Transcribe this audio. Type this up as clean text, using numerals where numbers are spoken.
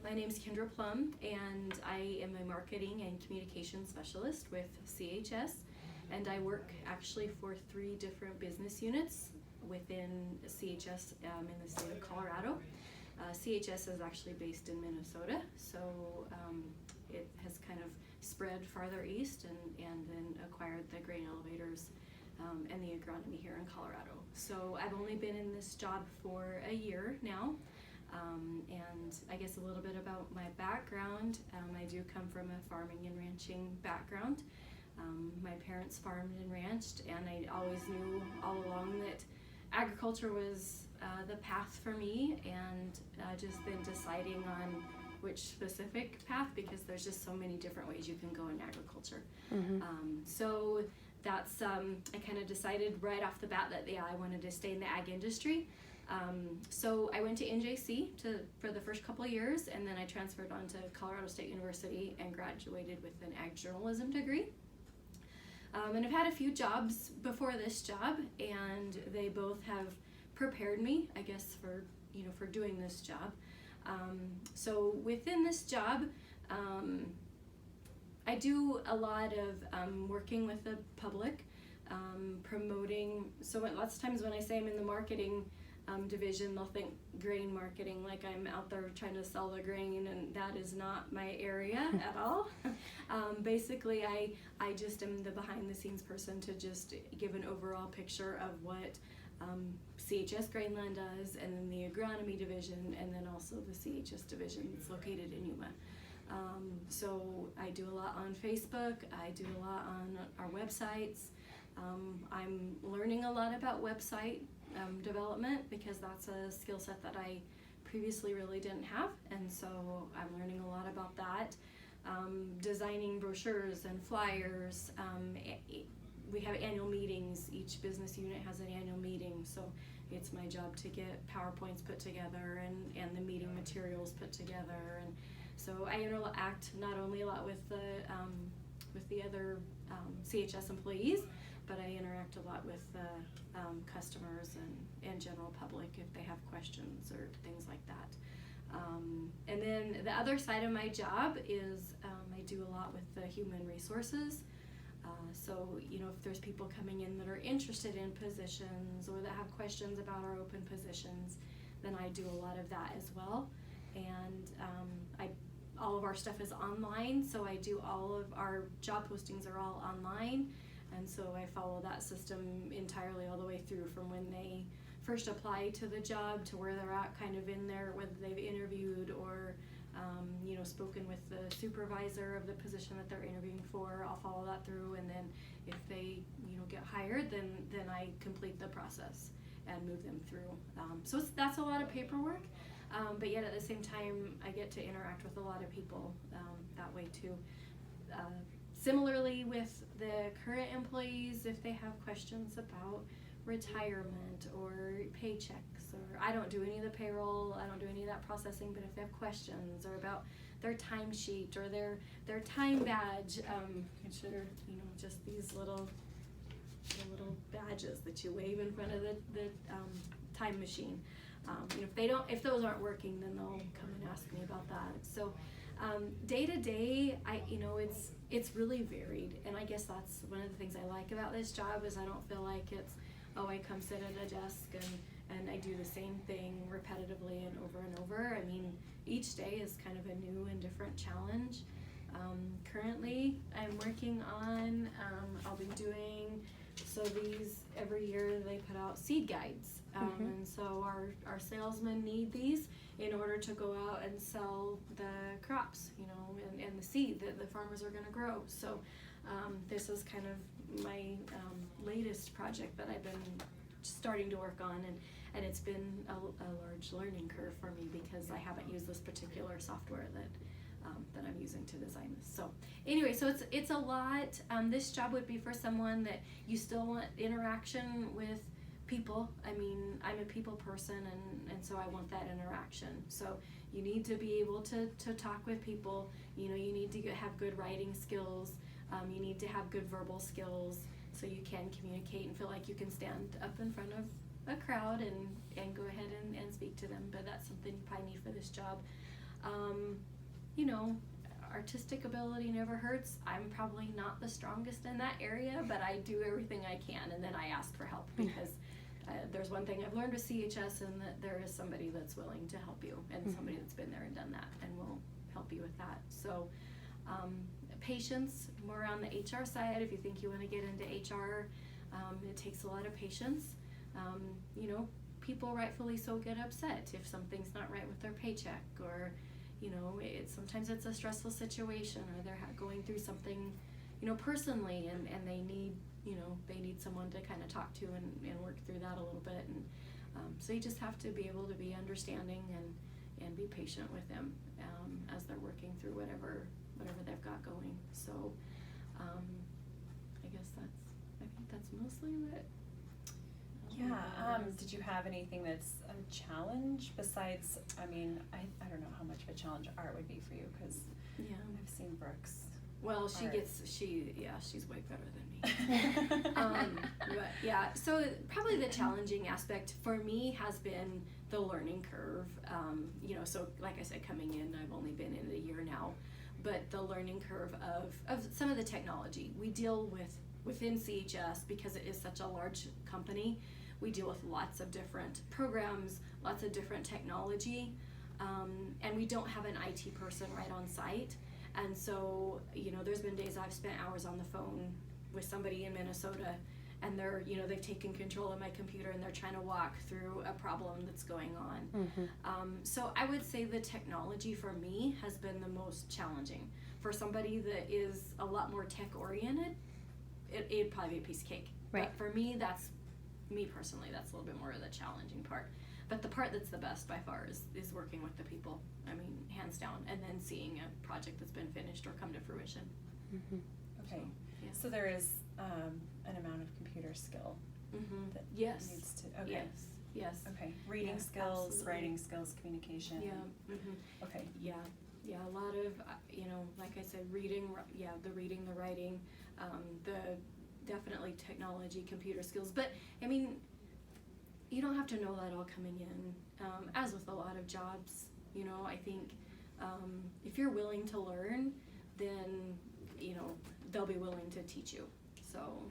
My name is Kendra Plum, and I am a marketing and communication specialist with CHS, and I work actually for 3 different business units within CHS in the state of Colorado. CHS is actually based in Minnesota, so it has kind of spread farther east and then acquired the grain elevators and the agronomy here in Colorado. So I've only been in this job for a year now. And I guess a little bit about my background. I do come from a farming and ranching background. My parents farmed and ranched, and I always knew all along that agriculture was the path for me, and just been deciding on which specific path, because there's just so many different ways you can go in agriculture. So that's I kind of decided right off the bat that I wanted to stay in the ag industry. So I went to NJC for the first couple of years, and then I transferred on to Colorado State University and graduated with an ag journalism degree. And I've had a few jobs before this job, and they both have prepared me, I guess, for doing this job. So within this job, I do a lot of working with the public, promoting. So lots of times when I say I'm in the marketing division, they'll think grain marketing, like I'm out there trying to sell the grain, and that is not my area at all. Basically, I just am the behind the scenes person to just give an overall picture of what CHS Grainland does, and then the agronomy division, and then also the CHS division that's located in Yuma. So I do a lot on Facebook, I do a lot on our websites. I'm learning a lot about website development, because that's a skill set that I previously really didn't have, and so I'm learning a lot about that. Designing brochures and flyers. We have annual meetings. Each business unit has an annual meeting, so it's my job to get PowerPoints put together and the meeting materials put together. And so I interact not only a lot with the other CHS employees, but I interact a lot with the customers and general public if they have questions or things like that. And then the other side of my job is I do a lot with the human resources. So if there's people coming in that are interested in positions or that have questions about our open positions, then I do a lot of that as well. And all of our stuff is online, so I do all of our job postings are all online. And so I follow that system entirely all the way through, from when they first apply to the job to where they're at kind of in there, whether they've interviewed or spoken with the supervisor of the position that they're interviewing for. I'll follow that through, and then if they get hired, then I complete the process and move them through. So that's a lot of paperwork, but yet at the same time I get to interact with a lot of people that way too. Similarly with the current employees, if they have questions about retirement or paychecks, or I don't do any of the payroll, I don't do any of that processing, but if they have questions or about their timesheet or their time badge, which are just these little badges that you wave in front of the time machine. If those aren't working, then they'll come and ask me about that. So day to day, it's really varied, and I guess that's one of the things I like about this job is I don't feel like it's, I come sit at a desk and I do the same thing repetitively and over. I mean, each day is kind of a new and different challenge. Currently, I'm working on, I'll be doing, so these, every year they put out seed guides, and so our salesmen need these in order to go out and sell the crops, and the seed that the farmers are going to grow. So this is kind of my latest project that I've been starting to work on, and it's been a large learning curve for me because I haven't used this particular software that I'm using to design this. So anyway, so it's a lot. This job would be for someone that you still want interaction with people. I mean, I'm a people person, and so I want that interaction. So you need to be able to talk with people. You need to have good writing skills. You need to have good verbal skills so you can communicate and feel like you can stand up in front of a crowd and go ahead and speak to them. But that's something you probably need for this job. You know, artistic ability never hurts. I'm probably not the strongest in that area, but I do everything I can, and then I ask for help, because there's one thing I've learned with CHS, and that there is somebody that's willing to help you, and somebody that's been there and done that and will help you with that. So patience, more on the HR side. If you think you want to get into HR, it takes a lot of patience. You know, people rightfully so get upset if something's not right with their paycheck, or you know, sometimes it's a stressful situation, or they're going through something, you know, personally, and they need, you know, they need someone to kind of talk to and work through that a little bit. And so you just have to be able to be understanding and be patient with them as they're working through whatever they've got going. So I guess I think that's mostly it. Yeah, did you have anything that's a challenge besides, I mean, I don't know how much of a challenge art would be for you, because I've seen Brooke's. Well, she's way better than me. But yeah, so probably the challenging aspect for me has been the learning curve. You know, so like I said, coming in, I've only been in a year now, but the learning curve of some of the technology we deal with within CHS, because it is such a large company. We deal with lots of different programs, lots of different technology, and we don't have an IT person right on site. And so, you know, there's been days I've spent hours on the phone with somebody in Minnesota, and they're, you know, they've taken control of my computer and they're trying to walk through a problem that's going on. So I would say the technology for me has been the most challenging. For somebody that is a lot more tech oriented, it'd probably be a piece of cake. Right. But for me, me personally, that's a little bit more of the challenging part. But the part that's the best by far is working with the people. I mean, hands down, and then seeing a project that's been finished or come to fruition. Okay, Yeah. so there is an amount of computer skill that Yes. needs to, okay. Yes. Okay, reading Yeah, skills, absolutely. writing skills, communication. Yeah. Okay. Yeah, a lot of, you know, like I said, reading, the reading, the writing, the definitely technology, computer skills. But, I mean, you don't have to know that all coming in. As with a lot of jobs, you know, I think if you're willing to learn, then, you know, they'll be willing to teach you. So